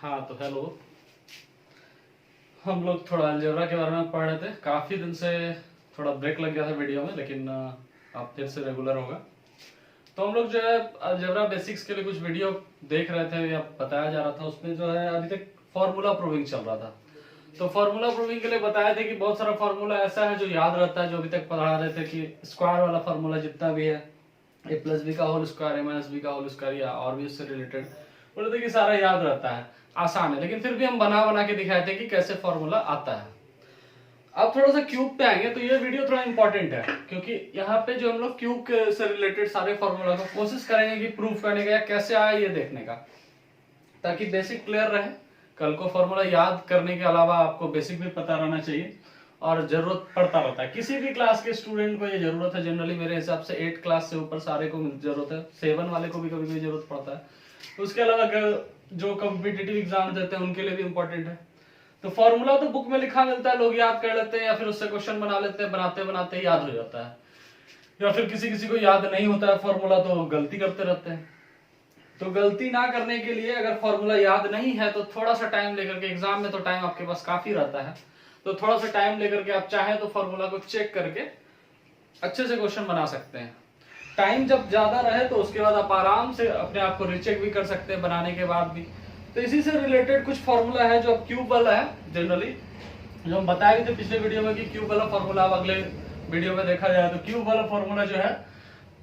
हाँ तो हेलो। हम लोग थोड़ा अलजेब्रा के बारे में पढ़ रहे थे। काफ़ी दिन से थोड़ा ब्रेक लग गया था वीडियो में, लेकिन अब फिर से रेगुलर होगा। तो हम लोग जो है अलजेब्रा बेसिक्स के लिए कुछ वीडियो देख रहे थे या बताया जा रहा था। उसमें जो है अभी तक फार्मूला प्रूविंग चल रहा था। तो फार्मूला प्रूविंग के लिए बताए थे कि बहुत सारा फार्मूला ऐसा है जो याद रहता है, जो अभी तक पढ़ा रहे थे कि स्क्वायर वाला फार्मूला जितना भी है, ए प्लस बी का होल स्क्वायर, ए माइनस बी का होल स्क्वायर या और भी उससे रिलेटेड बोले थे कि सारा याद रहता है, आसान है। लेकिन फिर भी हम बना बना के दिखाए थे कि कैसे फॉर्मूला आता है। अब थोड़ा सा क्यूब पे आएंगे तो ये वीडियो थोड़ा इंपॉर्टेंट है, क्योंकि यहाँ पे जो हम लोग क्यूब से रिलेटेड सारे फॉर्मूला को कोशिश करेंगे कि प्रूफ करने का या कैसे आया ये देखने का, ताकि बेसिक क्लियर रहे। कल को फॉर्मूला याद करने के अलावा आपको बेसिक भी पता रहना चाहिए, और जरूरत पड़ता रहता है किसी भी क्लास के स्टूडेंट को। ये जरूरत है जनरली, मेरे हिसाब से 8 क्लास से ऊपर सारे को जरूरत है। 7 वाले को भी कभी कभी जरूरत पड़ता है। उसके अलावा जो कॉम्पिटिटिव एग्जाम देते हैं उनके लिए भी इंपॉर्टेंट है। तो फॉर्मूला तो बुक में लिखा मिलता है, लोग याद कर लेते हैं या फिर उससे क्वेश्चन बना लेते हैं, बनाते बनाते ही याद हो जाता है। या फिर किसी किसी को याद नहीं होता है फॉर्मूला तो गलती करते रहते हैं। तो गलती ना करने के लिए अगर फॉर्मूला याद नहीं है तो थोड़ा सा टाइम लेकर के, एग्जाम में तो टाइम आपके पास काफी रहता है, तो थोड़ा सा टाइम लेकर के आप चाहें तो फॉर्मूला को चेक करके अच्छे से क्वेश्चन बना सकते हैं। टाइम जब ज्यादा रहे तो उसके बाद आप आराम से अपने आप को रीचेक भी कर सकते हैं बनाने के बाद भी। तो इसी से रिलेटेड कुछ फॉर्मूला है जो क्यूब वाला है जनरली, जो हम बताए भी थे पिछले वीडियो में कि क्यूब वाला फॉर्मूला अब अगले वीडियो में देखा जाए तो क्यूब वाला फॉर्मूला जो है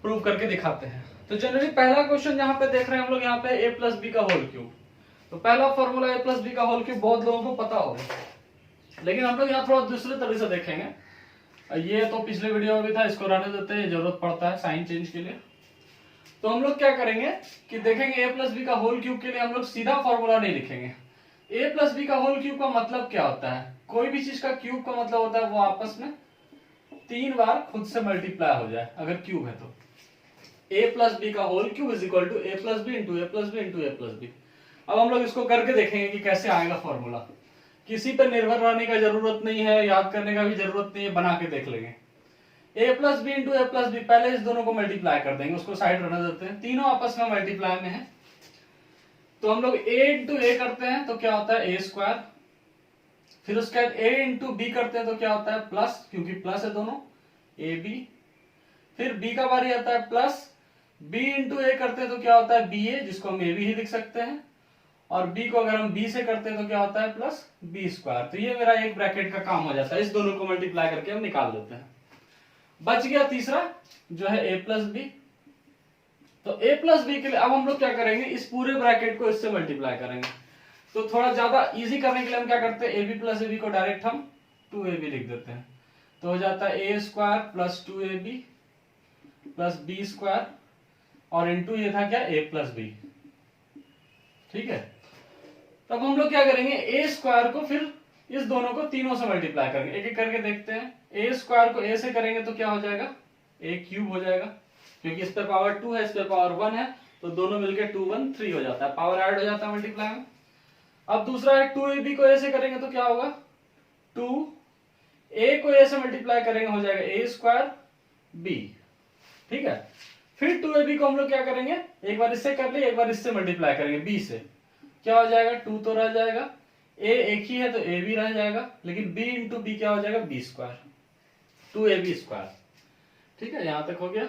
प्रूव करके दिखाते हैं। तो जनरली पहला क्वेश्चन यहाँ पे देख रहे हैं हम लोग, यहाँ पे ए प्लस बी का होल क्यूब। तो पहला फॉर्मूला ए प्लस बी का होल क्यूब बहुत लोगों को पता होगा, लेकिन हम लोग यहाँ थोड़ा दूसरे तरीके से देखेंगे। ये तो पिछले वीडियो में भी था, इसको रहने देते हैं, जरूरत पड़ता है साइन चेंज के लिए। तो हम लोग क्या करेंगे कि देखेंगे ए प्लस बी का होल क्यूब के लिए हम लोग सीधा फॉर्मूला नहीं लिखेंगे। ए प्लस बी का होल क्यूब का मतलब क्या होता है? कोई भी चीज का क्यूब का मतलब होता है वो आपस में 3 बार खुद से मल्टीप्लाई हो जाए अगर क्यूब है तो। ए प्लस बी का whole cube is equal to A plus B into A plus B into A plus B. अब हम लोग इसको करके देखेंगे कि कैसे आएगा फॉर्मूला। किसी पर निर्भर रहने का जरूरत नहीं है, याद करने का भी जरूरत नहीं है, बना के देख लेंगे। ए plus B into A plus B, पहले इस दोनों को मल्टीप्लाई कर देंगे, उसको साइड रहने देते हैं, तीनों आपस में मल्टीप्लाई में है। तो हम लोग ए इंटू ए करते हैं तो क्या होता है ए स्क्वायर, फिर उसके बाद ए इंटू बी करते हैं तो क्या होता है प्लस, क्योंकि प्लस है दोनों, ए बी। फिर बी का बारी आता है प्लस, बी इंटू ए करते हैं तो क्या होता है बी ए, जिसको हम ए बी ही लिख सकते हैं, और b को अगर हम b से करते हैं तो क्या होता है प्लस बी स्क्वायर। तो ये मेरा एक ब्रैकेट का काम हो जाता है, इस दोनों को मल्टीप्लाई करके हम निकाल देते हैं। बच गया तीसरा जो है a प्लस बी। तो a प्लस बी के लिए अब हम लोग क्या करेंगे, इस पूरे ब्रैकेट को इससे मल्टीप्लाई करेंगे। तो थोड़ा ज्यादा इजी करने के लिए हम क्या करते हैं, a b plus A b को डायरेक्ट हम 2ab लिख देते हैं। तो हो जाता है ए स्क्वायर प्लस 2ab प्लस बी स्क्वायर, और इंटू ये था क्या a प्लस बी। ठीक है, तब हम लोग क्या करेंगे, ए स्क्वायर को फिर इस दोनों को तीनों से मल्टीप्लाई करेंगे, एक एक करके देखते हैं। ए स्क्वायर को ए से करेंगे तो क्या हो जाएगा, ए क्यूब हो जाएगा, क्योंकि इस पे पावर 2 है, इस पे पावर 1 है, तो दोनों मिलके 2 1 3 हो जाता है, पावर ऐड हो जाता है मल्टीप्लाई में। अब दूसरा है 2ab को ए से करेंगे तो क्या होगा, 2 ए को ए से मल्टीप्लाई करेंगे हो जाएगा ए स्क्वायर बी। ठीक है, फिर 2ab को हम लोग क्या करेंगे, एक बार इससे कर लिए, एक बार इससे मल्टीप्लाई करेंगे b से, क्या हो जाएगा 2 तो रह जाएगा, a एक ही है तो a भी रह जाएगा, लेकिन b इंटू बी क्या हो जाएगा b स्क्वायर, 2ab स्क्वायर। ठीक है, यहां तक हो गया।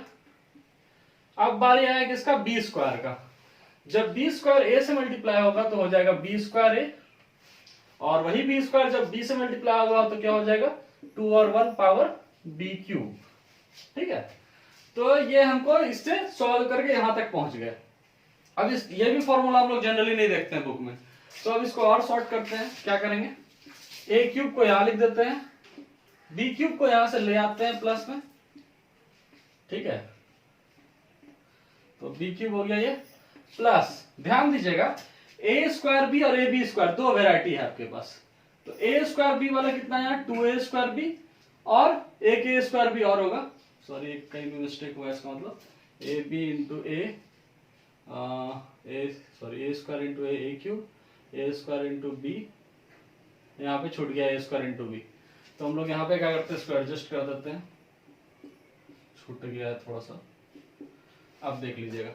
अब बारी आया किसका, b स्क्वायर का। जब b स्क्वायर a से मल्टीप्लाई होगा तो हो जाएगा b स्क्वायर a, और वही b स्क्वायर जब b से मल्टीप्लाई होगा तो क्या हो जाएगा 2 और 1 पावर b क्यूब। ठीक है, तो ये हमको इससे सॉल्व करके यहां तक पहुंच गए। अब ये भी फॉर्मूला हम लोग जनरली नहीं देखते हैं बुक में, तो अब इसको और शॉर्ट करते हैं। क्या करेंगे, ए क्यूब को यहां लिख देते हैं, बी क्यूब को यहां से ले आते हैं प्लस में। ठीक है, तो बी क्यूब हो गया ये प्लस, ध्यान दीजिएगा ए स्क्वायर बी और ए बी स्क्वायर दो वेराइटी है आपके पास। तो ए स्क्वायर बी वाला कितना है 2a स्क्वायर बी, और एक ए स्क्वायर बी और होगा, सॉरी कहीं भी मिस्टेक हुआ इसका मतलब, A B into A square into A cube, A square into B, यहाँ पे छूट गया ए स्क्वायर इंटू बी। तो हम लोग यहाँ पे क्या करते हैं, इसको एडजस्ट कर देते हैं, छूट गया है थोड़ा सा। अब देख लीजिएगा,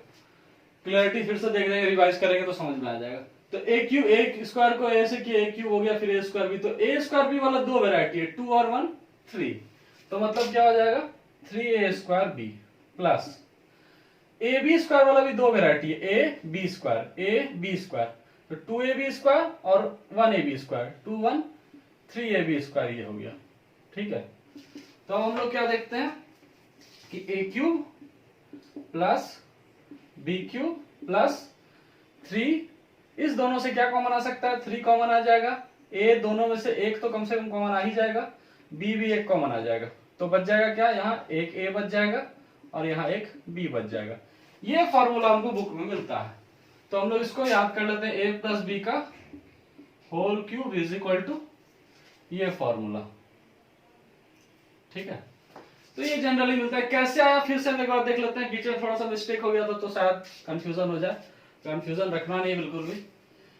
क्लियरिटी फिर से देख लेंगे, रिवाइज करेंगे तो समझ में आ जाएगा। तो ए क्यूब, ए स्क्वायर को ए से किया, ए क्यूब हो गया, फिर ए स्क्वायर बी। तो ए स्क्वायर बी वाला दो वेरायटी है, 2 और 1 3। तो मतलब क्या हो जाएगा 3a स्क्वायर बी प्लस ए बी स्क्वायर वाला भी दो वेरायटी है, A B square, A B square. तो 2ab स्क्वायर और 1ab स्क्वायर, 2 1 3ab स्क्वायर ये हो गया। ठीक है, तो हम लोग क्या देखते हैं कि a cube plus B cube plus 3, इस दोनों से क्या कॉमन आ सकता है, 3 कॉमन आ जाएगा। ए दोनों में से एक तो कम से कम कॉमन आ ही जाएगा, बी भी एक कॉमन आ जाएगा। तो बच जाएगा क्या, यहाँ एक ए बच जाएगा और यहाँ एक बी बच जाएगा। ये फॉर्मूला हमको बुक में मिलता है। तो हम लोग इसको याद कर लेते हैं, ए प्लस बी का whole cube is equal to ये फॉर्मूला। ठीक है, तो ये जनरली मिलता है। कैसे आया फिर से एक बार देख लेते हैं, बीच में थोड़ा सा मिस्टेक हो गया था तो शायद कंफ्यूजन हो जाए। कंफ्यूजन रखना नहीं बिल्कुल भी।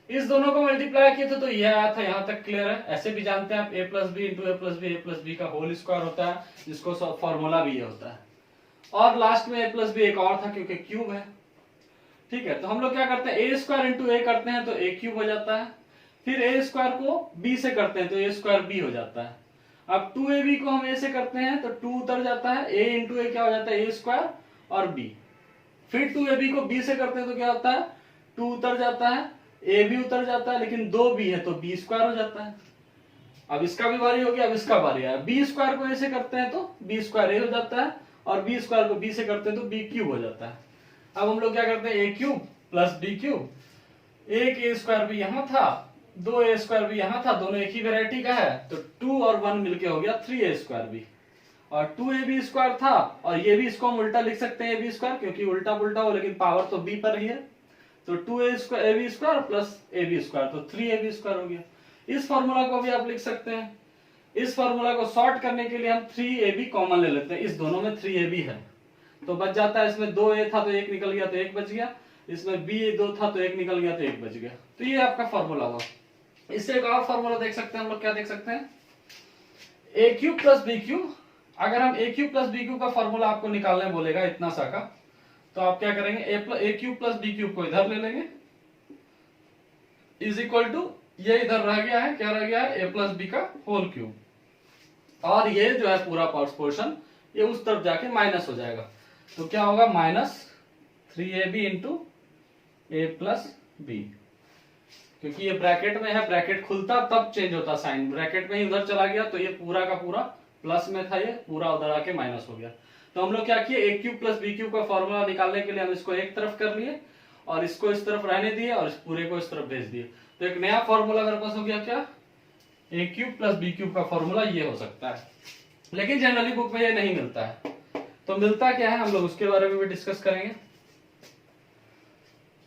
इस दोनों को मल्टीप्लाई किए थे तो ये आया था, यहां तक क्लियर है। ऐसे भी जानते हैं आप, ए plus B into A plus B का होल स्क्वायर होता है, जिसको फॉर्मूला भी ये होता है। और लास्ट में ए प्लस बी एक और था क्योंकि क्यूब है। ठीक है, तो हम लोग क्या करते हैं, ए स्क्वायर इंटू ए करते हैं तो ए क्यूब हो जाता है। फिर ए स्क्वायर को बी से करते हैं तो ए स्क्वायर बी हो जाता है। अब 2ab को हम ए से करते हैं तो 2 उतर जाता है, ए इंटू ए क्या हो जाता है, ए स्क्वायर और बी। फिर 2ab को बी से करते हैं तो क्या होता है, 2 उतर जाता है, ए भी उतर जाता है, लेकिन 2b है तो बी स्क्वायर हो जाता है। अब इसका भी बारी हो गया, अब इसका बारी है। बी स्क्वायर को ए से करते हैं तो बी स्क्वायर ए हो जाता है, और बी स्क्वायर को बी से करते हैं तो बी क्यूब हो जाता है। अब हम लोग क्या करते हैं, ए क्यूब प्लस बी क्यूब, एक ए स्क्वायर भी यहां था, 2 ए स्क्वायर भी यहां था, दोनों एक ही वेरायटी का है, तो 2 और 1 मिलके हो गया 3a स्क्वायर भी। और 2ab स्क्वायर था, और ये भी इसको हम उल्टा लिख सकते हैं, ab स्क्वायर, क्योंकि उल्टा पुल्टा हो लेकिन पावर तो b पर ही है। तो 2ab square plus ab square, तो 3ab स्क्वायर हो गया। इस फॉर्मूला को भी आप लिख सकते हैं। इस फॉर्मूला को सॉर्ट करने के लिए हम 3ab कॉमन ले लेते हैं, इस दोनों में 3ab है तो बच जाता है। इसमें 2a था तो एक निकल गया तो एक बच गया, इसमें b 2 था तो एक निकल गया तो एक बच गया। तो ये आपका फॉर्मूला हुआ। इससे एक और फॉर्मूला देख सकते हैं हम लोग, क्या देख सकते हैं, ए क्यूब प्लस बी क्यूब। अगर हम ए क्यूब प्लस बी क्यूब का फॉर्मूला आपको निकालने बोलेगा इतना सा का, तो आप क्या करेंगे, ए क्यूब प्लस बी क्यूब को इधर ले लेंगे, इज इक्वल टू ये इधर रह गया है, क्या रह गया है, ए प्लस बी का होल क्यूब, और ये जो है पूरा पोर्शन ये उस तरफ जाके माइनस हो जाएगा। तो क्या होगा, minus 3ab into A plus B. क्योंकि ये ब्रैकेट में है, ब्रैकेट खुलता तब चेंज होता साइन, ब्रैकेट में ही उधर चला गया तो ये पूरा का पूरा प्लस में था, ये पूरा उधर आके माइनस हो गया। तो हम लोग क्या किए, ए क्यूब प्लस बी क्यूब का फॉर्मूला निकालने के लिए हम इसको एक तरफ कर लिए और इसको इस तरफ रहने दिए और इस पूरे को इस तरफ भेज दिए। तो एक नया फॉर्मूला मेरे पास हो गया, क्या, a cube plus B cube का फॉर्मूला ये हो सकता है। लेकिन जनरली बुक में ये नहीं मिलता है, तो मिलता क्या है हम लोग उसके बारे में भी डिस्कस करेंगे।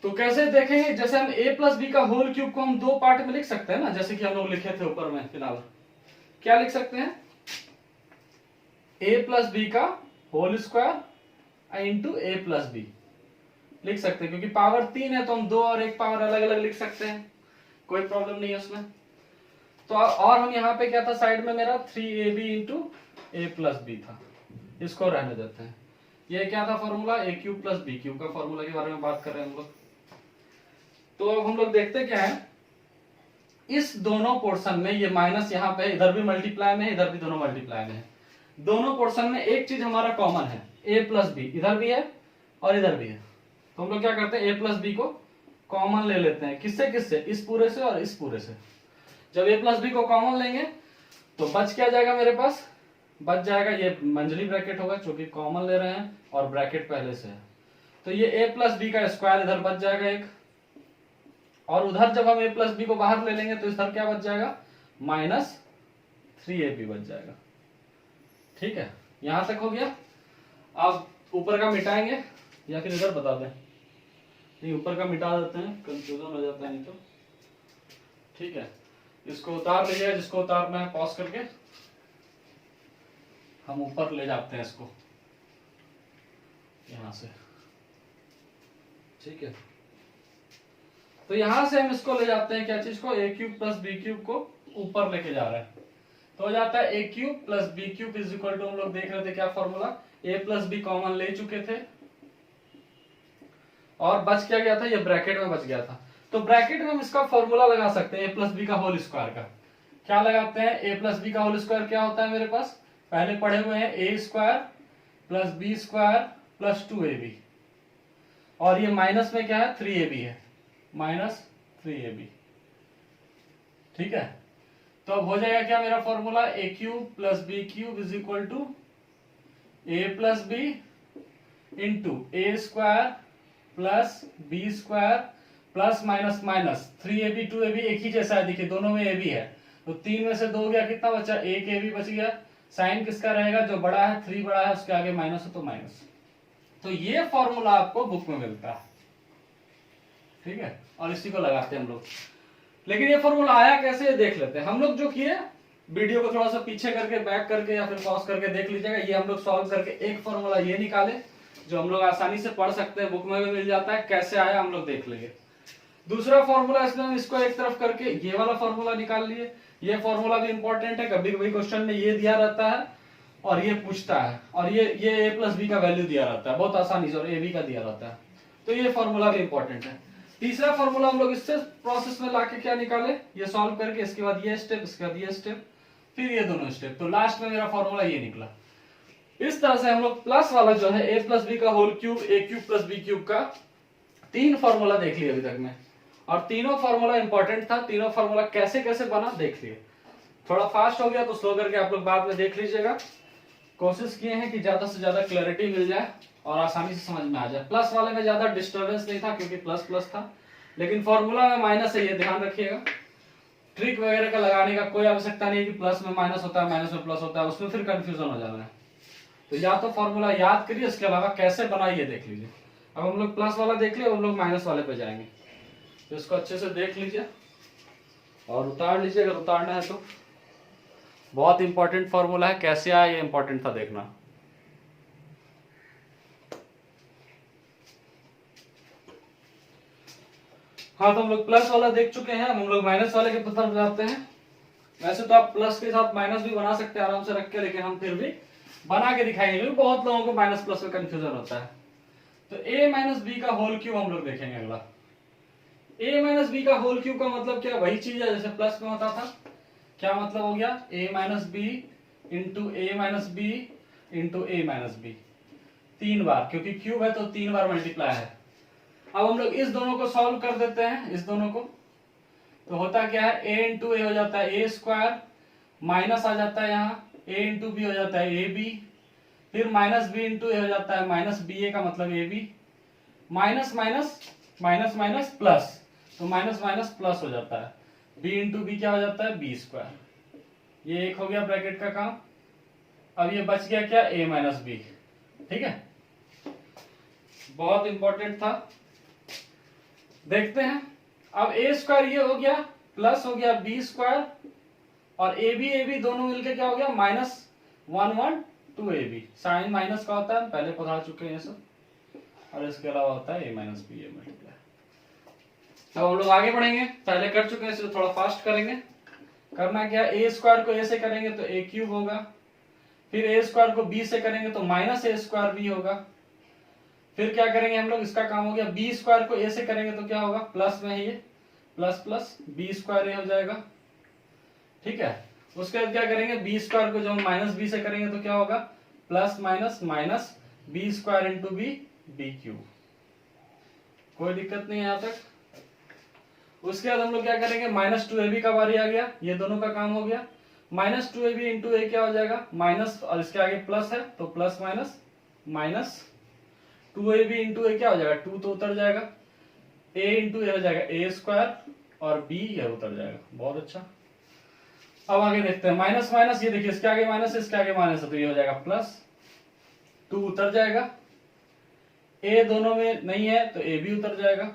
तो कैसे देखेंगे, जैसे हम a प्लस बी का होल क्यूब को हम दो पार्ट में लिख सकते हैं ना, जैसे कि हम लोग लिखे थे ऊपर में। फिलहाल क्या लिख सकते हैं, a प्लस बी का whole square into A plus B लिख सकते हैं, क्योंकि पावर 3 है तो हम 2 और 1 पावर अलग अलग लिख सकते हैं, कोई प्रॉब्लम नहीं है उसमें। तो और हम यहाँ पे क्या था, साइड में मेरा 3ab into A plus B था, इसको रहने देते हैं। ये क्या था formula, A cube plus B cube का फॉर्मूला के बारे में बात कर रहे हैं हम लोग। तो अब हम लोग देखते क्या है, इस दोनों पोर्शन में ये माइनस यहाँ पे, इधर भी मल्टीप्लाई में है, इधर भी दोनों मल्टीप्लाई में है। दोनों पोर्शन में एक चीज हमारा कॉमन है, ए प्लस बी, इधर भी है और इधर भी है। तो हम लोग क्या करते हैं, ए प्लस बी को कॉमन ले लेते हैं, किससे किससे, इस पूरे से और इस पूरे से। जब ए प्लस बी को कॉमन लेंगे तो बच क्या जाएगा मेरे पास, बच जाएगा ये मंझली ब्रैकेट होगा, क्योंकि कॉमन ले रहे हैं और ब्रैकेट पहले से है। तो ये ए प्लस बी का स्क्वायर इधर बच जाएगा एक, और उधर जब हम ए प्लस बी को बाहर ले लेंगे तो इधर क्या बच जाएगा, माइनस 3ab बच जाएगा। ठीक है, यहां तक हो गया। अब ऊपर का मिटाएंगे या फिर इधर बता दें, नहीं ऊपर का मिटा देते हैं, कंफ्यूजन हो जाता है नहीं तो। ठीक है, इसको उतार लीजिए, जिसको उतारना है पॉज करके हम ऊपर ले जाते हैं इसको यहां से। ठीक है, तो यहां से हम इसको ले जाते हैं, क्या चीज को, ए क्यूब प्लस बी क्यूब को ऊपर लेके जा रहे हैं। तो हो जाता है a cube plus B cube is equal to, हम लोग देख रहे थे क्या formula, a plus b common ले चुके थे और बच क्या गया था, ये ब्रैकेट में बच गया था। तो ब्रैकेट में हम इसका फॉर्मूला लगा सकते हैं ए प्लस बी का होल स्क्वायर का। क्या लगाते हैं? ए प्लस बी का होल स्क्वायर क्या होता है मेरे पास, पहले पढ़े हुए हैं, a square plus B square plus 2ab, और ये माइनस में क्या है, 3ab है, माइनस 3ab। ठीक है, तो अब हो जाएगा क्या मेरा formula, A cube plus B cube is equal to A plus B into A square plus B square plus minus minus 3ab 2ab एक ही जैसा है, देखिए दोनों में ab है, तो 3 में से 2 गया, कितना बचा, एक ab बच गया। साइन किसका रहेगा, जो बड़ा है 3 बड़ा है उसके आगे माइनस है तो माइनस। तो ये फॉर्मूला आपको बुक में मिलता है। ठीक है, और इसी को लगाते हैं हम लोग। लेकिन ये फॉर्मूला आया कैसे, देख लेते हैं हम लोग। जो किए वीडियो को थोड़ा सा पीछे करके, बैक करके या फिर पॉज करके देख लीजिएगा। ये हम लोग सॉल्व करके एक फॉर्मूला ये निकाले जो हम लोग आसानी से पढ़ सकते हैं, बुक में भी मिल जाता है। कैसे आया हम लोग देख लेंगे। दूसरा फॉर्मूला, इसमें हम इसको एक तरफ करके ये वाला फॉर्मूला निकाल लिए। ये फॉर्मूला भी इंपॉर्टेंट है, कभी कभी क्वेश्चन में ये दिया रहता है और ये पूछता है, और ये ए प्लस बी का वैल्यू दिया रहता है बहुत आसानी से, और ए बी का दिया रहता है, तो ये फॉर्मूला भी इंपॉर्टेंट है। तीसरा फॉर्मूला हम लोग इससे प्रोसेस में लाके क्या निकाले, ये सॉल्व करके, इसके बाद ये स्टेप, इसके बाद ये स्टेप, फिर ये दोनों स्टेप, तो लास्ट में मेरा फॉर्मूला ये निकला। इस तरह से हम लोग प्लस वाला जो है ए प्लस बी का होल क्यूब, ए क्यूब प्लस बी क्यूब का 3 फॉर्मूला देख लिया अभी तक में, और तीनों फॉर्मूला इंपॉर्टेंट था। तीनों फॉर्मूला कैसे कैसे बना देख लिए। थोड़ा फास्ट हो गया तो स्लो करके आप लोग बाद में देख लीजिएगा। कोशिश किए हैं कि ज्यादा से ज्यादा क्लैरिटी मिल जाए और आसानी से समझ में आ जाए। प्लस वाले में ज्यादा डिस्टर्बेंस नहीं था क्योंकि प्लस प्लस था, लेकिन फॉर्मूला में माइनस है, ये ध्यान रखिएगा। ट्रिक वगैरह का लगाने का कोई आवश्यकता नहीं कि प्लस में माइनस होता है, माइनस में प्लस होता है, उसमें फिर कंफ्यूजन हो जाना है। तो या तो फॉर्मूला याद करिए, इसके अलावा कैसे बनाइए देख लीजिए। अब हम लोग प्लस वाला देख लिए, हम लोग माइनस वाले पे जाएंगे, तो इसको अच्छे से देख लीजिए और उतार लीजिए अगर उतारना है तो। बहुत इंपॉर्टेंट फॉर्मूला है, कैसे आया ये इंपॉर्टेंट था देखना। हाँ, तो हम लोग प्लस वाला देख चुके हैं, हम लोग माइनस वाले के तरफ जाते हैं। वैसे तो आप प्लस के साथ माइनस भी बना सकते हैं आराम से रख के, लेकिन हम फिर भी बना के दिखाएंगे क्योंकि बहुत लोगों को माइनस प्लस में कंफ्यूजन होता है। तो a माइनस बी का होल क्यूब हम लोग देखेंगे अगला। a माइनस बी का होल क्यूब का मतलब क्या, वही चीज है जैसे प्लस में होता था। क्या मतलब हो गया, a minus B into A minus B into A minus B, 3 बार, क्योंकि क्यूब है तो 3 बार मल्टीप्लाई है। अब हम लोग इस दोनों को सॉल्व कर देते हैं, इस दोनों को, तो होता क्या है, a इंटू ए हो जाता है ए स्क्वायर, माइनस आ जाता है यहाँ, a इंटू बी हो जाता है ए बी, फिर माइनस बी इंटू ए हो जाता है माइनस बी ए का मतलब A B, minus minus minus minus plus, तो माइनस माइनस प्लस हो जाता है, बी इंटू बी क्या हो जाता है बी स्क्वायर। ये एक हो गया ब्रैकेट का काम। अब ये बच गया क्या, a माइनस बी। ठीक है, बहुत इंपॉर्टेंट था। देखते हैं, अब ए स्क्वायर ये हो गया, प्लस हो गया बी स्क्वायर, और ए बी दोनों मिलके क्या हो गया, minus 1 1 2 A B. Sign minus का होता है, पहले पढ़ा चुके हैं ये सब, और इसके अलावा होता है ए माइनस बी ए मल्टीप्लाई। अब हम लोग आगे बढ़ेंगे, पहले कर चुके हैं इसलिए थोड़ा फास्ट करेंगे। करना क्या, ए स्क्वायर को ए से करेंगे तो ए क्यूब होगा, फिर ए स्क्वायर को बी से करेंगे तो माइनस ए स्क्वायर बी होगा, फिर क्या करेंगे हम लोग, इसका काम हो गया, बी स्क्वायर को ए से करेंगे तो क्या होगा, प्लस में है ये, प्लस प्लस बी स्क्वायर ए हो जाएगा। ठीक है, उसके बाद क्या करेंगे, बी स्क्वायर को जब हम माइनस बी से करेंगे तो क्या होगा, plus minus minus B square into B, B cube. कोई दिक्कत नहीं है यहां तक। उसके बाद हम लोग क्या करेंगे, माइनस 2ab का बारी आ गया, ये दोनों का काम हो गया, माइनस 2ab इंटू ए क्या हो जाएगा, माइनस, और इसके आगे प्लस है तो plus minus minus 2ab into a क्या हो जाएगा, 2 तो उतर जाएगा, a इंटू ए हो जाएगा ए स्क्वायर, और b यह उतर जाएगा। बहुत अच्छा। अब आगे देखते हैं, माइनस माइनस, ये देखिए इसके आगे माइनस है, इसके आगे माइनस है, तो ये हो जाएगा प्लस, 2 उतर जाएगा, a दोनों में नहीं है तो a भी उतर जाएगा,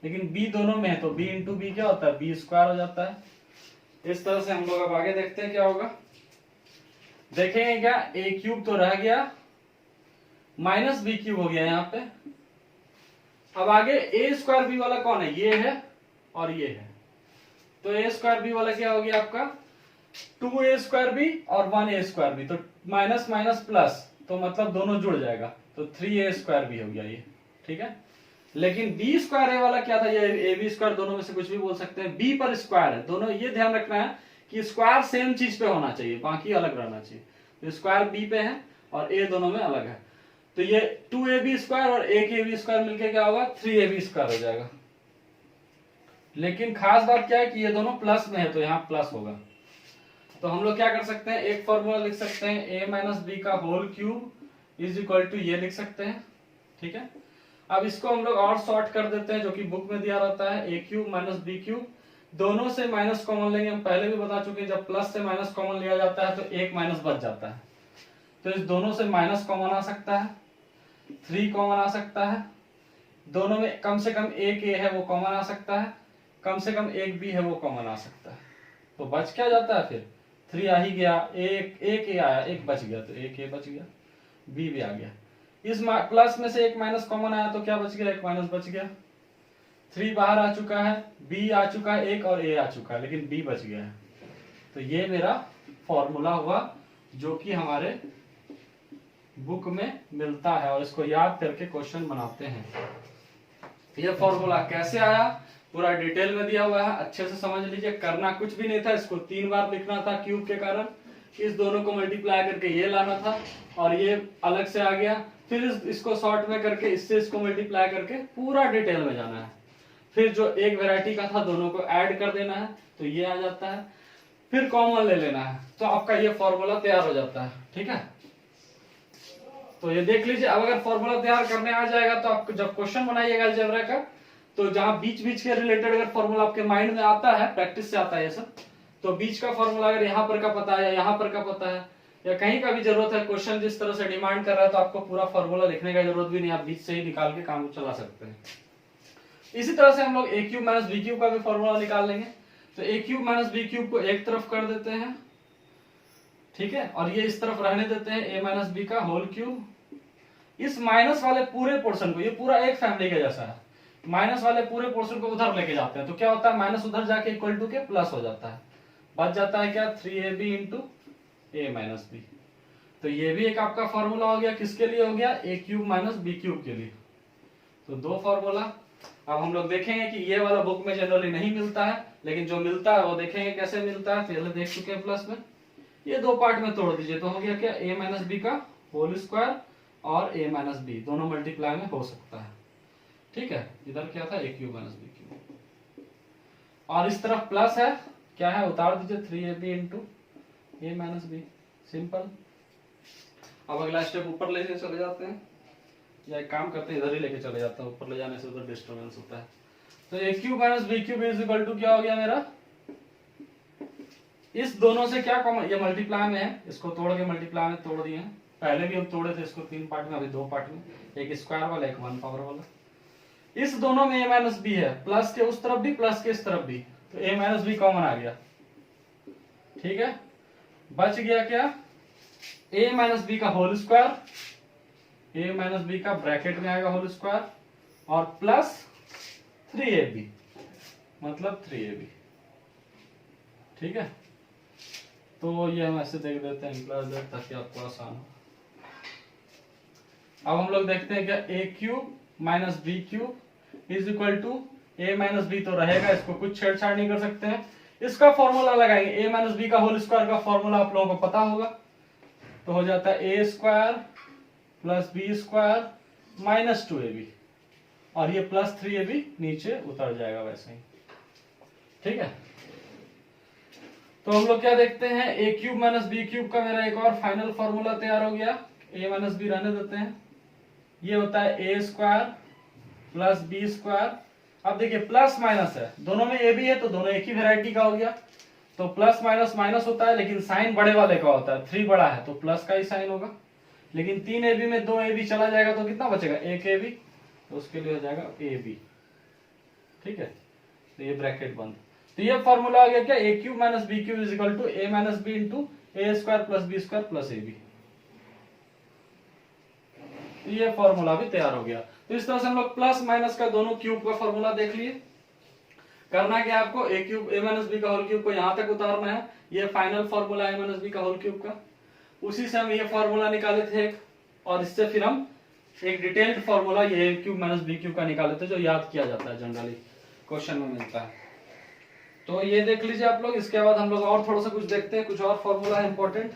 लेकिन b दोनों में है तो b इंटू बी क्या होता है, b स्क्वायर हो जाता है। इस तरह से हम लोग अब आगे देखते हैं क्या होगा। देखेंगे क्या, a क्यूब तो रह गया, माइनस बी क्यूब हो गया यहाँ पे। अब आगे a स्क्वायर बी वाला कौन है, ये है और ये है, तो a स्क्वायर बी वाला क्या हो गया आपका, 2a स्क्वायर बी और 1a स्क्वायर बी, तो माइनस माइनस प्लस, तो मतलब दोनों जुड़ जाएगा, तो 3a स्क्वायर बी हो गया ये। ठीक है, लेकिन बी स्क्वायर ए वाला क्या था, ये ए बी स्क्वायर दोनों में से कुछ भी बोल सकते हैं, बी पर स्क्वायर है दोनों, ये ध्यान रखना है कि स्क्वायर सेम चीज पे होना चाहिए, बाकी अलग रहना चाहिए। तो स्क्वायर बी पे है और ए दोनों में अलग है, तो ये 2ab स्क्वायर और एक ए बी स्क्वायर मिलकर क्या होगा 3ab स्क्वायर हो जाएगा। लेकिन खास बात क्या है कि ये दोनों प्लस में है तो यहाँ प्लस होगा। तो हम लोग क्या कर सकते हैं, एक फॉर्मूला लिख सकते हैं a माइनस बी का whole cube is equal to ये लिख सकते हैं, ठीक है। अब इसको हम लोग और शॉर्ट कर देते हैं, जो कि बुक में दिया रहता है, a cube minus B cube, दोनों से माइनस कॉमन लेंगे। हम पहले भी बता चुके हैं जब प्लस से माइनस कॉमन लिया जाता है तो एक माइनस बच जाता है, तो इस दोनों से माइनस कॉमन आ सकता है, 3 कॉमन आ सकता है, दोनों में कम से कम एक a है वो कॉमन आ सकता है, कम से कम एक b है वो कॉमन आ सकता है। तो बच क्या जाता है फिर 3 आ ही गया, एक a आया, एक बच गया, तो एक a बच गया, b भी आ गया। इस प्लस में से एक माइनस कॉमन आया तो क्या बच गया, एक माइनस बच गया, 3 बाहर आ चुका है, b आ चुका है एक और a आ चुका है, लेकिन b बच गया है। तो ये मेरा फॉर्मूला हुआ जो कि हमारे बुक में मिलता है, और इसको याद करके क्वेश्चन बनाते हैं। ये फॉर्मूला कैसे आया पूरा डिटेल में दिया हुआ है, अच्छे से समझ लीजिए। करना कुछ भी नहीं था, इसको 3 बार लिखना था क्यूब के कारण, इस दोनों को मल्टीप्लाई करके ये लाना था और ये अलग से आ गया, फिर इसको शॉर्ट में करके इससे इसको मल्टीप्लाई करके पूरा डिटेल में जाना है। फिर जो एक वेराइटी का था दोनों को ऐड कर देना है तो ये आ जाता है, फिर कॉमन ले लेना है, तो आपका ये फॉर्मूला तैयार हो जाता है, ठीक है। तो ये देख लीजिए, अब अगर फॉर्मूला तैयार करने आ जाएगा तो आप जब क्वेश्चन बनाइएगा अलजेब्रा का, तो जहां बीच बीच के रिलेटेड अगर फॉर्मूला आपके माइंड में आता है, प्रैक्टिस से आता है ये सब, तो बीच का फॉर्मूला अगर यहाँ पर का पता है या यहाँ पर का पता है या कहीं का भी जरूरत है, क्वेश्चन जिस तरह से डिमांड कर रहा है, तो आपको पूरा फॉर्मूला लिखने का जरूरत भी नहीं, आप बीच से ही निकाल के काम चला सकते हैं। इसी तरह से हम लोग a cube minus B cube का भी फॉर्मूला निकाल लेंगे। तो a cube minus B cube को एक तरफ कर देते हैं, ठीक है, और ये इस तरफ रहने देते हैं a माइनस बी का होल क्यूब। इस माइनस वाले पूरे पोर्शन को, ये पूरा एक फैमिली के जैसा है, माइनस वाले पूरे पोर्शन को उधर लेके जाते हैं, तो क्या होता है माइनस उधर जाके इक्वल टू के प्लस हो जाता है, बच जाता है क्या 3ab into a minus B. तो ये भी एक आपका फॉर्मूला हो गया, किसके लिए हो गया, a cube minus B cube के लिए। तो 2 फॉर्मूला। अब हम लोग देखेंगे कि ये वाला बुक में जनरली नहीं मिलता है, लेकिन जो मिलता है वो देखेंगे कैसे मिलता है, पहले देख चुके हैं प्लस में। ये 2 पार्ट में तोड़ दीजिए तो हो गया क्या a माइनस बी का होल स्क्वायर और a माइनस बी दोनों मल्टीप्लाई में हो सकता है, ठीक है। इधर क्या था a cube minus B cube, और इस तरफ प्लस है, क्या है उतार दीजिए 3ab into a minus B, simple. अब अगला स्टेप ऊपर लेके चले जाते हैं, या एक काम करते हैं इधर ही लेके चले जाते हैं, ऊपर ले जाने से उधर डिस्टर्बेंस होता है। तो a cube minus B cube is equal to क्या हो गया मेरा, इस दोनों से क्या कॉमन, ये मल्टीप्लाई में है, इसको तोड़ के मल्टीप्लाई में तोड़ दिए हैं, पहले भी हम तोड़े थे इसको 3 पार्ट में, अभी 2 पार्ट में, एक स्क्वायर वाला एक 1 पावर वाला। इस दोनों में a माइनस बी है, प्लस के उस तरफ भी प्लस के इस तरफ भी, तो a माइनस बी कॉमन आ गया, ठीक है। बच गया क्या a माइनस बी का whole square, a minus B का ब्रैकेट में आएगा होल स्क्वायर, और प्लस 3ab मतलब 3ab, ठीक है। तो ये हम ऐसे देख देते हैं प्लस ताकि आपको आसान हो। अब हम लोग देखते हैं क्या a cube minus B cube is equal to a minus B तो रहेगा, इसको कुछ छेड़छाड़ नहीं कर सकते हैं। इसका फॉर्मूला लगाएंगे, a माइनस बी का होल स्क्वायर का फॉर्मूला आप लोगों को पता होगा, तो हो जाता है a square plus B square minus 2ab, और ये प्लस 3ab नीचे उतर जाएगा वैसे ही, ठीक है। तो हम लोग क्या देखते हैं, a cube minus B cube का मेरा एक और फाइनल फॉर्मूला तैयार हो गया, a माइनस बी रहने देते हैं, ये होता है a square plus B square. अब देखिए प्लस माइनस है, दोनों में a भी है तो दोनों एक ही वेराइटी का हो गया, तो प्लस माइनस माइनस होता है, लेकिन साइन बड़े वाले का होता है, 3 बड़ा है तो प्लस का ही साइन होगा, लेकिन 3ab में 2ab चला जाएगा तो कितना बचेगा 1ab, तो उसके लिए हो जाएगा ab, ठीक है। तो ये ब्रैकेट बंद, तो ये फॉर्मूला आ गया क्या a cube minus B cube is equal to a minus B into a square plus B square plus ab। तो ये फॉर्मूला भी तैयार हो गया। तो इस तरह से हम लोग प्लस माइनस का दोनों क्यूब का फॉर्मूला देख लिए। करना क्या आपको, a cube a minus B का होल क्यूब को यहां तक उतारना है, ये final formula a minus B का होल क्यूब का, उसी से हम ये फॉर्मूला निकाले थे, और इससे फिर हम एक डिटेल्ड फॉर्मूला ये a cube minus B cube का निकाल लेते हैं, जो याद किया जाता है जनरली क्वेश्चन में मिलता है। तो ये देख लीजिए आप लोग। इसके बाद हम लोग और थोड़ा सा कुछ देखते हैं, कुछ और फॉर्मूला है इंपॉर्टेंट,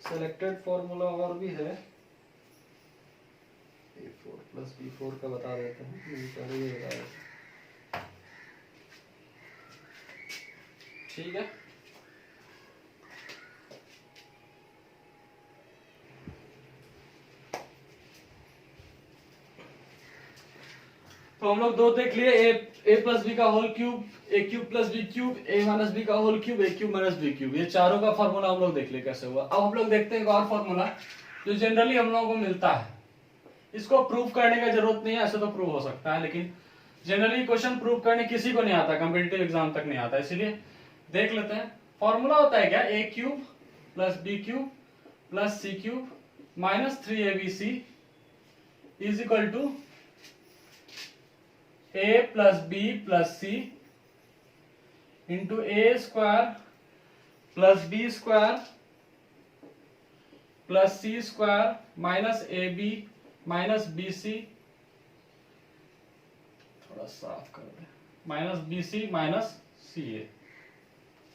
सिलेक्टेड फॉर्मूला और भी है। a4 प्लस b4 का बता देते हैं, पहले ये बता देते हैं, ठीक है। तो हम लोग दो देख लिए, ए प्लस बी का होल क्यूब, ए क्यूब प्लस बी क्यूब, ए माइनस बी का होल क्यूब, ए क्यूब माइनस बी क्यूब, ये चारों का फॉर्मूला हम लोग देख लिए कैसे हुआ। अब हम लोग देखते हैं एक और फॉर्मूला जो जनरली हम लोगों को मिलता है। इसको प्रूव करने की जरूरत नहीं है, ऐसे तो प्रूव हो सकता है, लेकिन जनरली क्वेश्चन प्रूव करने किसी को नहीं आता, कॉम्पिटिटिव एग्जाम तक नहीं आता, इसीलिए देख लेते हैं। फॉर्मूला होता है क्या, a cube plus B cube plus c cube minus 3abc is equal to a plus B plus c into A square plus B square plus c square minus a B minus b c, थोड़ा साफ कर दे, minus b c minus c a.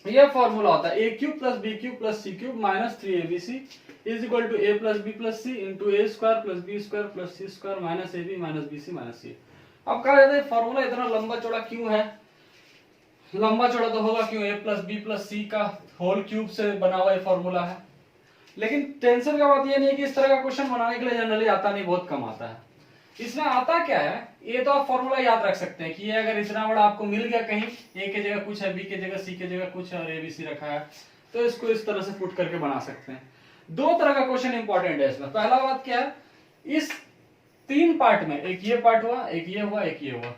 यह formula होता है a cube plus B cube plus c cube minus 3abc is equal to A plus B plus c into A square plus B square plus c square minus a B minus b c minus c. अब कहा जाता है formula इतना लंबा चौड़ा क्यों है, लंबा चौड़ा तो होगा क्यों, ए प्लस बी प्लस सी का होल क्यूब से बना हुआ फॉर्मूला है। लेकिन टेंशन का बात यह नहीं है कि इस तरह का क्वेश्चन बनाने के लिए जनरली आता नहीं, बहुत कम आता है। इसमें आता क्या है, ये तो आप फॉर्मूला याद रख सकते हैं कि ये अगर इतना बड़ा आपको मिल गया, कहीं ए के जगह कुछ है, बी के जगह सी के जगह कुछ है और ए बी सी रखा है, तो इसको इस तरह से पुट करके बना सकते हैं। दो तरह का क्वेश्चन इंपॉर्टेंट है इसमें। पहला बात क्या है, इस तीन पार्ट में, एक ये पार्ट हुआ, एक ये हुआ, एक ये हुआ,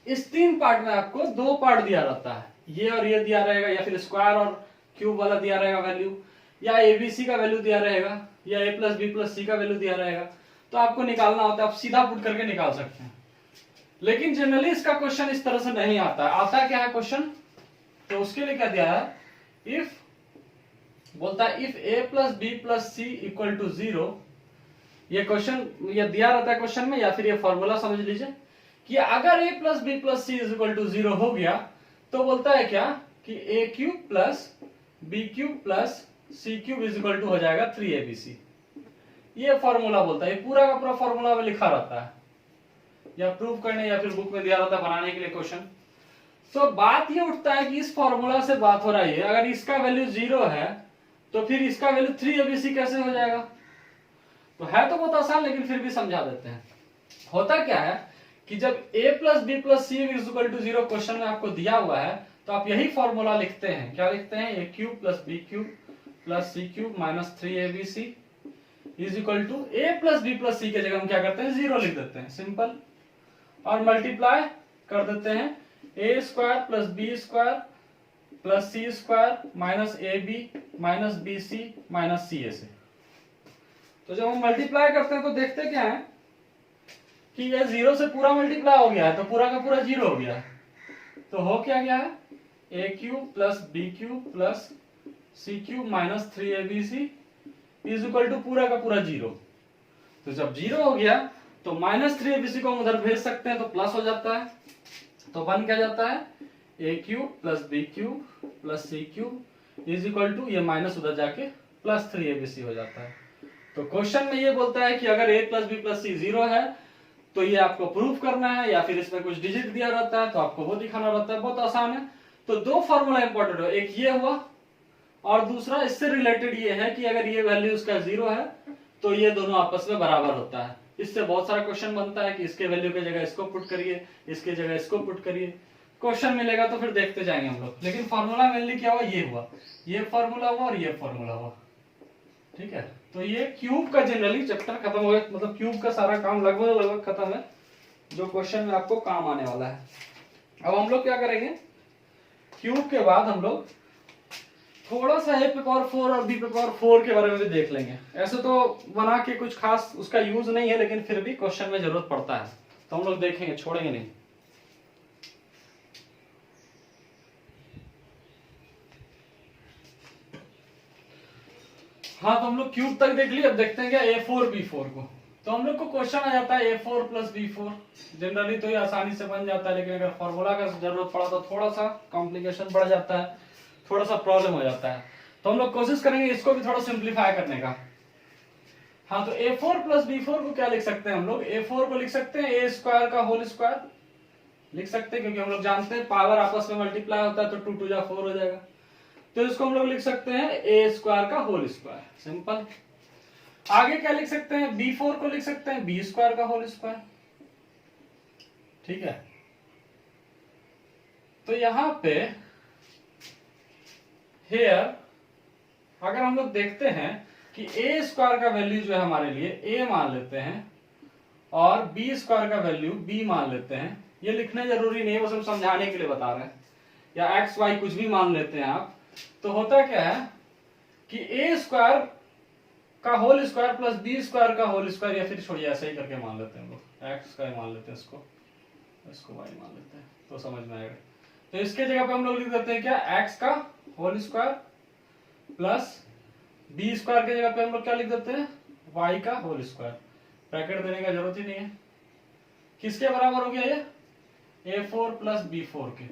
इस तीन पार्ट में आपको दो पार्ट दिया रहता है, ये और ये दिया रहेगा, या फिर स्क्वायर और क्यूब वाला दिया रहेगा वैल्यू, या एबीसी का वैल्यू दिया रहेगा, या ए प्लस बी प्लस सी का वैल्यू दिया रहेगा। तो आपको निकालना होता है, आप सीधा पुट करके निकाल सकते हैं। लेकिन जनरली इसका क्वेश्चन इस तरह से नहीं आता है। आता क्या है क्वेश्चन, तो उसके लिए क्या दिया है, इफ बोलता है if A plus B plus C equal to 0, ये क्वेश्चन ये दिया रहता है क्वेश्चन में, या फिर ये फॉर्मूला समझ लीजिए कि अगर a plus B plus C is equal to 0 हो गया, तो बोलता है क्या कि a cube plus B cube plus c cube is equal to हो जाएगा 3abc। ये फॉर्मूला बोलता है, ये पूरा का पूरा फॉर्मूला में लिखा रहता है, या प्रूव करने या फिर बुक में दिया रहता है बनाने के लिए क्वेश्चन। तो बात ये उठता है कि इस फॉर्मूला से बात हो रही है, अगर इसका वैल्यू 0 है तो फिर इसका वैल्यू 3abc कैसे हो जाएगा। तो है तो बहुत आसान, लेकिन फिर भी समझा देते हैं। होता क्या है कि जब a plus B plus C is equal to 0 question में आपको दिया हुआ है, तो आप यही फॉर्मूला लिखते हैं। क्या लिखते हैं, a cube plus B cube plus c cube minus 3abc is equal to a plus B plus c के जगह हम क्या करते हैं, 0 लिख देते हैं, सिंपल, और मल्टीप्लाई कर देते हैं a square plus B square plus c square minus a B minus b c minus c a से। तो जब हम मल्टीप्लाई करते हैं तो देखते क्या है कि ये 0 से पूरा मल्टीप्लाई हो गया है, तो पूरा का पूरा 0 हो गया है। तो हो क्या गया है, a cube plus B cube plus c cube minus 3abc is equal to पूरा का पूरा 0। तो जब 0 हो गया तो माइनस 3abc को हम उधर भेज सकते हैं, तो प्लस हो जाता है। तो बन क्या जाता है, a cube plus B cube plus c cube is equal to, ये माइनस उधर जाके प्लस 3abc हो जाता है। तो क्वेश्चन में ये बोलता है कि अगर a प्लस बी प्लस सी 0 है तो ये आपको प्रूफ करना है, या फिर इसमें कुछ डिजिट दिया रहता है तो आपको वो दिखाना रहता है। बहुत आसान है। तो दो फॉर्मूला इंपॉर्टेंट है, एक ये हुआ और दूसरा इससे रिलेटेड ये है कि अगर ये वैल्यू उसका 0 है तो ये दोनों आपस में बराबर होता है। इससे बहुत सारा क्वेश्चन बनता है कि इसके वैल्यू की जगह इसको पुट करिए, इसके जगह इसको पुट करिए। क्वेश्चन मिलेगा तो फिर देखते जाएंगे हम लोग। लेकिन फॉर्मूला मेनली क्या हुआ, ये हुआ, ये फॉर्मूला हुआ और ये फॉर्मूला हुआ, ठीक है। तो ये क्यूब का जनरली चैप्टर खत्म हो गया, मतलब क्यूब का सारा काम लगभग खत्म है, जो क्वेश्चन में आपको काम आने वाला है। अब हम लोग क्या करेंगे, क्यूब के बाद हम लोग थोड़ा सा ए पे पावर 4 और बी पे पावर 4 के बारे में भी देख लेंगे। ऐसे तो बना के कुछ खास उसका यूज नहीं है, लेकिन फिर भी क्वेश्चन में जरूरत पड़ता है, तो हम लोग देखेंगे, छोड़ेंगे नहीं। हाँ तो हम लोग क्यूब तक देख लिए, अब देखते हैं क्या A4B4 को। तो हम लोग को क्वेश्चन आ जाता है A4 + B4। जनरली तो ये आसानी से बन जाता है, लेकिन अगर फॉर्मूला का जरूरत पड़ा तो थोड़ा सा कॉम्प्लिकेशन बढ़ जाता है, थोड़ा सा प्रॉब्लम हो जाता है। तो हम लोग कोशिश करेंगे इसको भी थोड़ा सिंप्लीफाई करने का। हाँ तो A4 + B4 को क्या लिख सकते हैं हम लोग? A4 को लिख सकते हैं A² का होल स्क्वायर लिख सकते हैं, क्योंकि हम लोग जानते हैं पावर आपस में मल्टीप्लाई होता है तो 2 2 जा 4 हो जाएगा। तो इसको हम लोग लिख सकते हैं A² का होल स्क्वायर, सिंपल। आगे क्या लिख सकते हैं? B4 को लिख सकते हैं B² का होल स्क्वायर, ठीक है। तो यहां पे हेयर अगर हम लोग देखते हैं कि A² का वैल्यू जो है हमारे लिए A मान लेते हैं और B² का वैल्यू B मान लेते हैं। ये लिखना जरूरी नहीं है, बस हम समझाने के लिए बता रहे हैं। या एक्स वाई कुछ भी मान लेते हैं आप। तो होता क्या है कि A² का होल स्क्वायर प्लस B² का होल स्क्वायर, या फिर छोड़िए ऐसे ही करके मान लेते हैं हम लोग, x² मान लेते हैं, इसको y मान लेते हैं तो समझ में आएगा। तो इसके जगह पे हम लोग लिख देते हैं क्या? x का होल स्क्वायर प्लस B² के जगह पे हम लोग क्या लिख देते हैं? y का होल स्क्वायर। ब्रैकेट देने का जरूरत ही नहीं है। किसके बराबर हो गया ये? A4 + B4 के।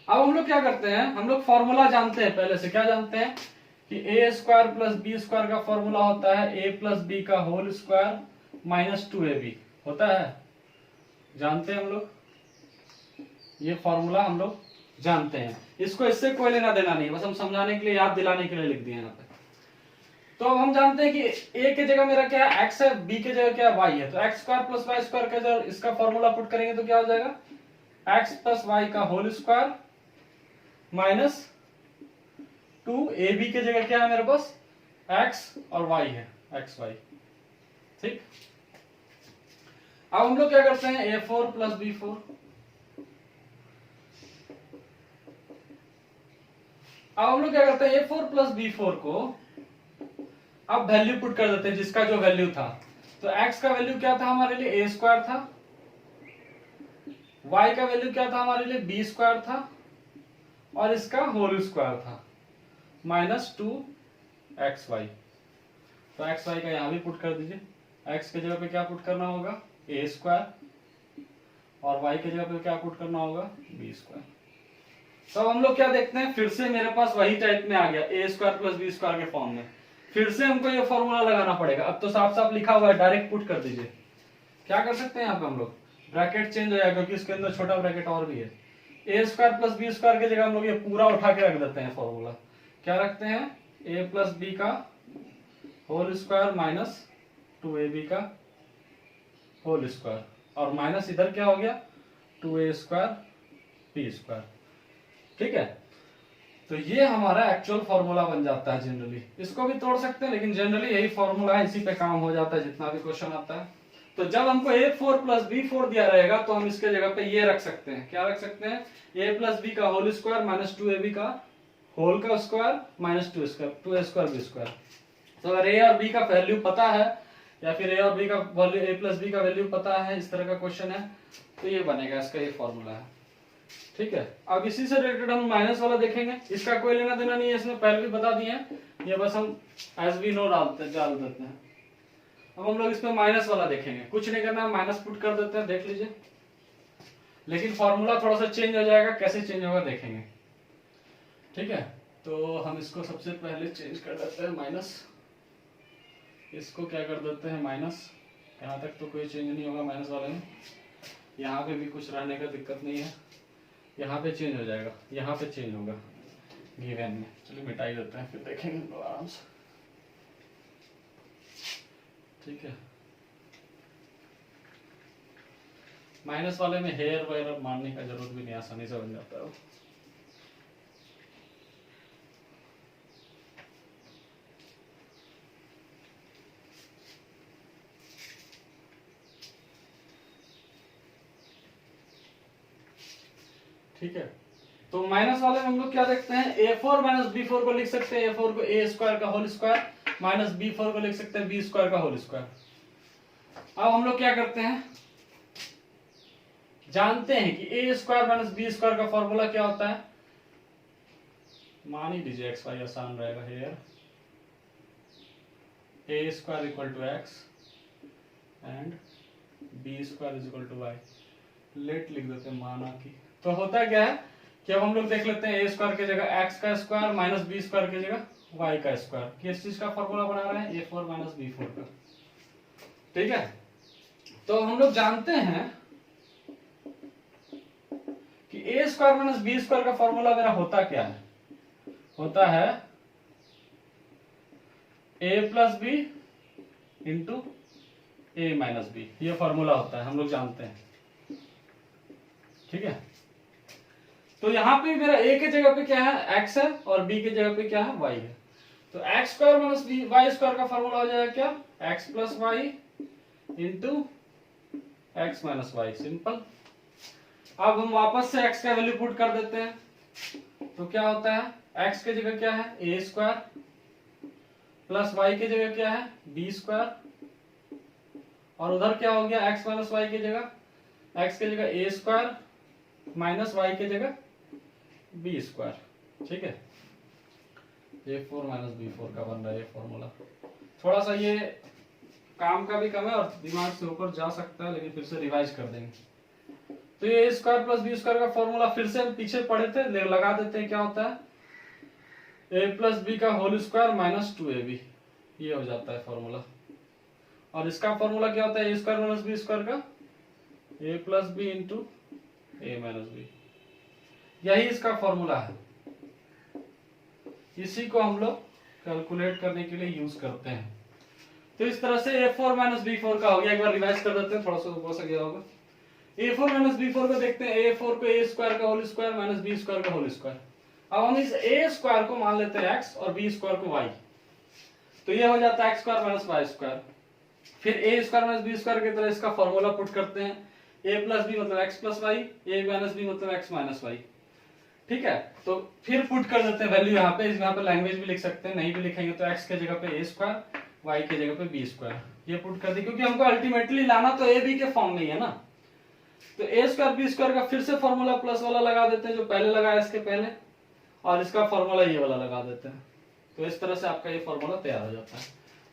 अब हम लोग क्या करते हैं, हम लोग फॉर्मूला जानते हैं पहले से। क्या जानते हैं कि A² + B² का फॉर्मूला होता है A + B का होल स्क्वायर - 2AB होता है, जानते हैं हम लोग। ये फॉर्मूला हम लोग जानते हैं, इसको इससे कोई लेना देना नहीं, बस हम समझाने के लिए, याद दिलाने के लिए लिख दिए यहाँ पे। तो अब हम जानते हैं कि A के जगह मेरा क्या है? x है, B के जगह क्या है? y है। तो x² + y² का जब इसका फॉर्मूला पुट करेंगे तो क्या हो जाएगा? x + y का होल स्क्वायर माइनस 2AB के जगह क्या है मेरे पास? x और y है, xy, ठीक। अब हम लोग क्या करते हैं? A4 + B4। अब हम लोग क्या करते हैं? A4 + B4 को अब वैल्यू पुट कर देते हैं, जिसका जो वैल्यू था। तो x का वैल्यू क्या था हमारे लिए? A² था। y का वैल्यू क्या था हमारे लिए? B² था। और इसका होल स्क्वायर था -2xy। तो xy का यहां भी पुट कर दीजिए। x के जगह पे क्या पुट करना होगा? A² और y के जगह पे क्या पुट करना होगा? B²। तो हम लोग क्या देखते हैं, फिर से मेरे पास वही टाइप में आ गया A² + B² के फॉर्म में। फिर से हमको ये फॉर्मूला लगाना पड़ेगा। अब तो साफ साफ लिखा हुआ है, डायरेक्ट पुट कर दीजिए। क्या कर सकते हैं यहाँ पे हम लोग? ब्रैकेट चेंज हो जाएगा, क्योंकि इसके अंदर छोटा ब्रैकेट और भी है। A² + B² की जगह हम लोग ये पूरा उठा के रख देते हैं फॉर्मूला। क्या रखते हैं? A + B का होल स्क्वायर माइनस 2AB का होल स्क्वायर, और माइनस इधर क्या हो गया? 2A² B², ठीक है। तो ये हमारा एक्चुअल फॉर्मूला बन जाता है। जनरली इसको भी तोड़ सकते हैं, लेकिन जनरली यही फॉर्मूला है, इसी पे काम हो जाता है जितना भी क्वेश्चन आता है। तो जब हमको A4 + B4 दिया रहेगा तो हम इसके जगह पे ये रख सकते हैं। क्या रख सकते हैं? A + B का होल स्क्वायर माइनस 2AB का होल का स्क्वायर माइनस 2A² B²। तो अगर A और B का वैल्यू पता है, या फिर A और B का वैल्यू, A + B का वैल्यू पता है, इस तरह का क्वेश्चन है, तो ये बनेगा, इसका ये फॉर्मूला है, ठीक है। अब इसी से रिलेटेड हम माइनस वाला देखेंगे। इसका कोई लेना देना नहीं है, इसमें पहले भी बता दिए हैं, ये बस हम एज वी नो डाल देते हैं। अब हम लोग इसमें माइनस वाला देखेंगे। कुछ नहीं करना, माइनस पुट कर देते हैं, देख लीजिए। लेकिन फॉर्मूला थोड़ा सा चेंज हो जाएगा, कैसे चेंज होगा देखेंगे, ठीक है। तो हम इसको सबसे पहले चेंज कर देते हैं माइनस, इसको क्या कर देते हैं माइनस। यहाँ तक तो कोई चेंज नहीं होगा माइनस वाले में, यहाँ पे भी कुछ रहने का दिक्कत नहीं है। यहाँ पे चेंज हो जाएगा, यहाँ पे चेंज होगा गिवन में। चलिए मिटाई देते हैं, फिर देखेंगे आराम से, ठीक है। माइनस वाले में हेयर वगैरह मारने का जरूरत भी नहीं, आसानी से बन जाता है वो। ठीक है। तो माइनस वाले में हम लोग क्या देखते हैं? A4 - B4 को लिख सकते हैं, A4 को A² का होल स्क्वायर माइनस B4 को लिख सकते हैं B² का होल स्क्वायर। अब हम लोग क्या करते हैं, जानते हैं कि A² - B² का फॉर्मूला क्या होता है। मान ही लीजिए XY आसान रहेगा here. A square equal to X and B square is equal to Y. Let लिख देते हैं माना कि। तो होता क्या है कि अब हम लोग देख लेते हैं ए स्क्वायर की जगह एक्स का स्क्वायर माइनस बी स्क्वायर की जगह वाई का स्क्वायर। किस चीज का फॉर्मूला बना रहे हैं? ए4 माइनस बी4 का। ठीक है, तो हम लोग जानते हैं कि ए स्क्वायर माइनस बी स्क्वायर का फॉर्मूला मेरा होता क्या है? होता है ए plus B into A minus B. ये फॉर्मूला होता है, हम लोग जानते हैं। ठीक है, तो यहां पे मेरा ए के जगह पे क्या है? एक्स है और बी के जगह पे क्या है? वाई है। तो X square minus B Y square का फॉर्मूला हो जाएगा क्या? X plus Y into X minus Y. Simple. अब हम वापस से x का वैल्यू पुट कर देते हैं, तो क्या होता है? x के जगह क्या है? ए स्क्वायर प्लस वाई के जगह क्या है? B square. और उधर क्या हो गया? x माइनस वाई की जगह x के जगह ए स्क्वायर माइनस वाई के जगह बी स्क्वायर। ठीक है, a4 माइनस b4 का बन रहा है ये फॉर्मूला। थोड़ा सा ये काम का भी कम है और दिमाग से ऊपर जा सकता है, लेकिन फिर से रिवाइज कर देंगे। तो ये ए स्क्वायर प्लस बी स्क्वायर का फॉर्मूला फिर से हम पीछे पढ़े थे, लगा देते हैं। क्या होता है? ए प्लस बी का होल स्क्वायर माइनस 2ab। ये हो जाता है फॉर्मूला। और इसका फॉर्मूला क्या होता है? A square minus B square का ए plus B into A minus B. यही इसका फॉर्मूला है। इसी को हम लोग कैलकुलेट करने के लिए यूज करते हैं। तो इस तरह से a4 माइनस b4 का हो गया। एक बार रिवाइज कर देते हैं, थोड़ा सा ऊपर से गया होगा। a4 माइनस b4 को देखते हैं। a4 को ए स्क्वायर का whole square minus B square का होल स्क्वायर। अब हम इस a स्क्वायर को मान लेते हैं x और b स्क्वायर को y। तो ये हो जाता है x square minus Y square. फिर a square minus B square की तरह इसका फॉर्मूला पुट करते हैं। a प्लस बी मतलब x plus Y, a minus B मतलब x माइनस वाई। ठीक है, तो फिर पुट कर देते हैं वैल्यू यहाँ पे। यहाँ पे लैंग्वेज भी लिख सकते हैं, नहीं भी लिखेंगे तो x के जगह पे ए स्क्वायर, y के जगह पे बी स्क्वायर। ये पुट कर दी, क्योंकि हमको अल्टीमेटली लाना तो ए बी के फॉर्म में ही है ना। तो ए स्क्वायर बी स्क्वायर का फिर से फॉर्मूला प्लस वाला लगा देते हैं जो पहले लगाया इसके पहले, और इसका फॉर्मूला ये वाला लगा देते हैं। तो इस तरह से आपका ये फॉर्मूला तैयार हो जाता है।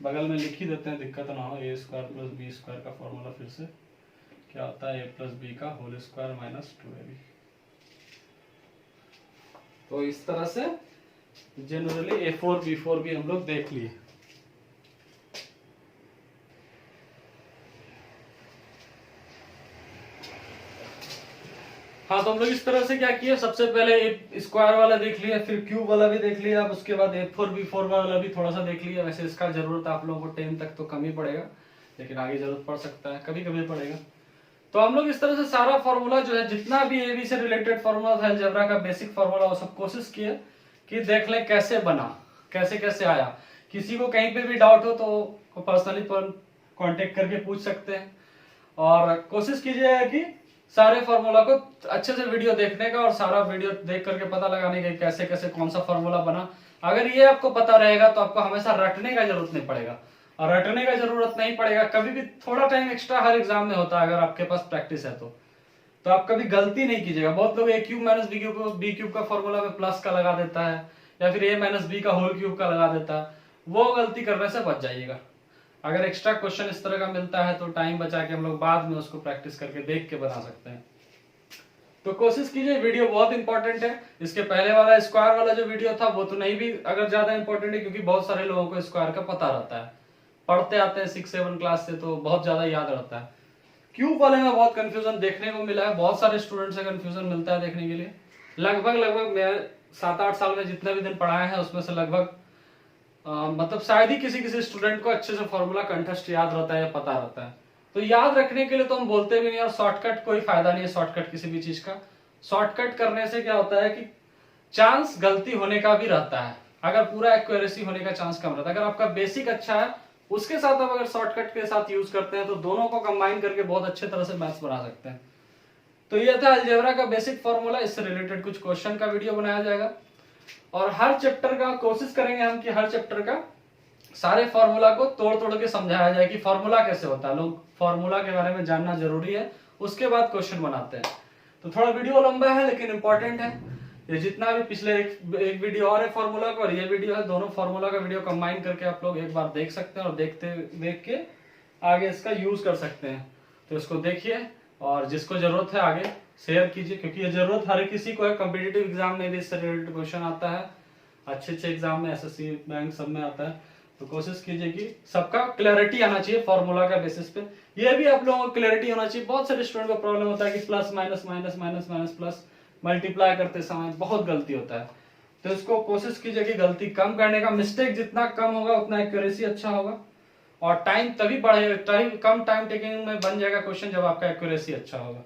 बगल में लिख ही देते हैं, दिक्कत ना हो। ए स्क्वायर प्लस बी स्क्वायर का फॉर्मूला फिर से क्या होता है? ए प्लस बी का होल स्क्वायर माइनस 2ab। तो इस तरह से जनरली a4 b4 भी हम लोग देख लिए। हाँ, तो हम लोग इस तरह से क्या किए? सबसे पहले स्क्वायर वाला देख लिया, फिर क्यूब वाला भी देख लिया, अब उसके बाद a4 b4 वाला भी थोड़ा सा देख लिया। वैसे इसका जरूरत आप लोगों को 10 तक तो कम ही पड़ेगा, लेकिन आगे जरूरत पड़ सकता है, कभी कभी पड़ेगा। तो हम लोग इस तरह से सारा फॉर्मूला जो है, जितना भी ए बी से रिलेटेड फॉर्मूला था अलजेब्रा का बेसिक फॉर्मूला, वो सब कोशिश किए कि देख लें कैसे बना, कैसे कैसे आया। किसी को कहीं पे भी डाउट हो तो पर्सनली कांटेक्ट करके पूछ सकते हैं। और कोशिश कीजिएगा कि सारे फॉर्मूला को अच्छे से वीडियो देखने का और सारा वीडियो देख करके पता लगाने का कैसे कैसे कौन सा फॉर्मूला बना। अगर ये आपको पता रहेगा तो आपको हमेशा रटने का जरूरत नहीं पड़ेगा, और रटने का जरूरत नहीं पड़ेगा। कभी भी थोड़ा टाइम एक्स्ट्रा हर एग्जाम में होता है, अगर आपके पास प्रैक्टिस है तो आप कभी गलती नहीं कीजिएगा। बहुत लोग ए क्यूब माइनस बी क्यूब का फॉर्मूला में प्लस का लगा देता है, या फिर ए माइनस बी का होल क्यूब का लगा देता है। वो गलती करने से बच जाइएगा। अगर एक्स्ट्रा क्वेश्चन इस तरह का मिलता है तो टाइम बचा के हम लोग बाद में उसको प्रैक्टिस करके देख के बना सकते हैं। तो कोशिश कीजिए, वीडियो बहुत इंपॉर्टेंट है। इसके पहले वाला स्क्वायर वाला जो वीडियो था वो तो नहीं भी अगर ज्यादा इंपॉर्टेंट है, क्योंकि बहुत सारे लोगों को स्क्वायर का पता रहता है, पढ़ते आते हैं 6-7 क्लास से, तो बहुत ज्यादा याद रहता है। क्यूब वाले में बहुत कंफ्यूजन देखने को मिला है, बहुत सारे स्टूडेंट से कंफ्यूजन मिलता है देखने के लिए। लगभग मैं 7-8 साल में जितने भी दिन पढ़ाए हैं उसमें से लगभग मतलब शायद ही किसी स्टूडेंट को अच्छे से फॉर्मूला कंठस्थ याद रहता है या पता रहता है। तो याद रखने के लिए तो हम बोलते भी नहीं, और शॉर्टकट कोई फायदा नहीं है शॉर्टकट किसी भी चीज का। शॉर्टकट करने से क्या होता है कि चांस गलती होने का भी रहता है, अगर पूरा एक्यूरेसी होने का चांस कम रहता है। अगर आपका बेसिक अच्छा है उसके साथ आप अगर शॉर्टकट के साथ यूज करते हैं तो दोनों को कंबाइन करके बहुत अच्छे तरह से मैथ्स बना सकते हैं। तो ये था अलजेब्रा का बेसिक फॉर्मूला। इससे रिलेटेड कुछ क्वेश्चन का वीडियो बनाया जाएगा, और हर चैप्टर का कोशिश करेंगे हम कि हर चैप्टर का सारे फॉर्मूला को तोड़ के समझाया जाए कि फॉर्मूला कैसे होता है। लोग फॉर्मूला के बारे में जानना जरूरी है, उसके बाद क्वेश्चन बनाते हैं। तो थोड़ा वीडियो लंबा है लेकिन इंपॉर्टेंट है। ये जितना भी पिछले एक वीडियो और है फॉर्मूला का और ये वीडियो है, दोनों फॉर्मूला का वीडियो कंबाइन करके आप लोग एक बार देख सकते हैं और देख के आगे इसका यूज कर सकते हैं। तो इसको देखिए और जिसको जरूरत है आगे शेयर कीजिए, क्योंकि ये जरूरत हर किसी को है। कॉम्पिटिटिव एग्जाम में भी इससे रिलेटेड क्वेश्चन आता है, अच्छे एग्जाम में, एसएससी बैंक सब में आता है। तो कोशिश कीजिए कि सबका क्लैरिटी आना चाहिए फॉर्मूला का बेसिस पे। ये भी आप लोगों को क्लैरिटी होना चाहिए। बहुत सारे स्टूडेंट को प्रॉब्लम होता है कि plus minus minus minus minus plus multiply करते समय बहुत गलती होता है। तो इसको कोशिश कीजिए कि गलती कम करने का, मिस्टेक जितना कम होगा उतना एक्यूरेसी अच्छा होगा और टाइम तभी बढ़ेगा, कम टाइम टेकिंग में बन जाएगा क्वेश्चन जब आपका एक्यूरेसी अच्छा होगा।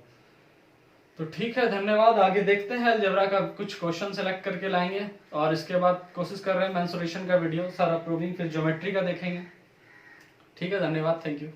तो ठीक है, धन्यवाद। आगे देखते हैं अलजेब्रा का कुछ क्वेश्चन सेलेक्ट करके लाएंगे और इसके बाद कोशिश कर रहे हैं मेंसुरेशन का वीडियो सारा प्रूविंग, फिर ज्योमेट्री का देखेंगे। ठीक है, धन्यवाद, थैंक यू।